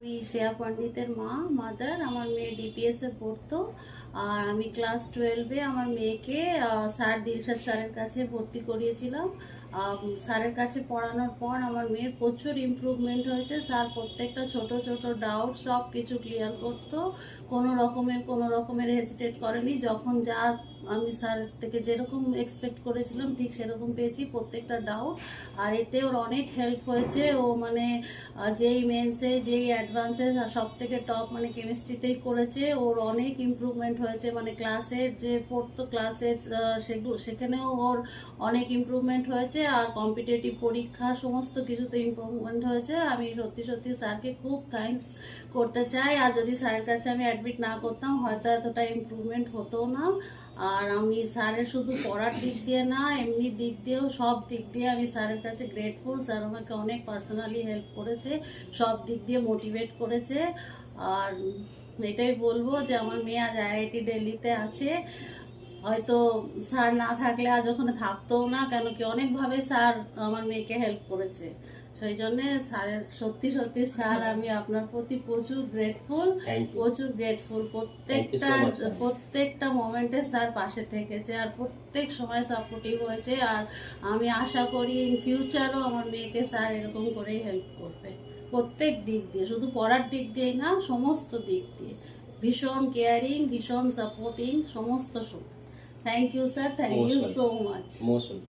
আমি শ্রেয়া পণ্ডিতের মাদার। আমার মেয়ে ডিপিএসে পড়তো, আর আমি ক্লাস 12-এ আমার মেয়েকে স্যার দিলশাদ স্যারের কাছে ভর্তি করিয়েছিলাম। স্যারের কাছে পড়ানোর পর আমার মেয়ের প্রচুর ইমপ্রুভমেন্ট হয়েছে। স্যার প্রত্যেকটা ছোট ছোট ডাউট সব কিছু ক্লিয়ার করতো, কোনো রকমের হেজিটেট করেনি। যখন যা আমি স্যারের থেকে যেরকম এক্সপেক্ট করেছিলাম ঠিক সেরকম পেয়েছি প্রত্যেকটা ডাউট। আর এতে ওর অনেক হেল্প হয়েছে। ও মানে যেই মেন্সে যেই অ্যাডভান্সে সব থেকে টপ মানে কেমিস্ট্রিতেই করেছে। ওর অনেক ইমপ্রুভমেন্ট হয়েছে, মানে ক্লাসের যে পড়তো ক্লাসের সেখানেও ওর অনেক ইমপ্রুভমেন্ট হয়েছে। আর কম্পিটিটিভ পরীক্ষা সমস্ত কিছুতে ইমপ্রুভমেন্ট হয়েছে। আমি সত্যি সত্যি স্যারকে খুব থ্যাঙ্কস করতে চাই। আর যদি স্যারের কাছে আমি অ্যাডমিট না করতাম হয়তো এতটা ইমপ্রুভমেন্ট হতো না। আর আমি স্যারের শুধু পড়ার দিক দিয়ে না, এমনি দিক দিয়েও সব দিক দিয়ে আমি স্যারের কাছে গ্রেটফুল। স্যার আমাকে অনেক পার্সোনালি হেল্প করেছে, সব দিক দিয়ে মোটিভেট করেছে। আর এটাই বলবো যে আমার মেয়ে আজ আইআইটি দিল্লিতে আছে। হয়তো স্যার না থাকলে আজ ওখানে থাকতেও না, কেন কি অনেকভাবে স্যার আমার মেয়েকে হেল্প করেছে। সেই জন্যে স্যারের সত্যি সত্যি স্যার আমি আপনার প্রতি প্রচুর গ্রেটফুল, প্রচুর গ্রেটফুল। প্রত্যেকটা মোমেন্টে স্যার পাশে থেকেছে আর প্রত্যেক সময় সাপোর্টিভ হয়েছে। আর আমি আশা করি ইন ফিউচারও আমার মেয়েকে স্যার এরকম করেই হেল্প করবে প্রত্যেক দিক দিয়ে, শুধু পড়ার দিক দিয়েই না, সমস্ত দিক দিয়ে ভীষণ কেয়ারিং, ভীষণ সাপোর্টিং সমস্ত সময়। Thank you sir, thank you so much.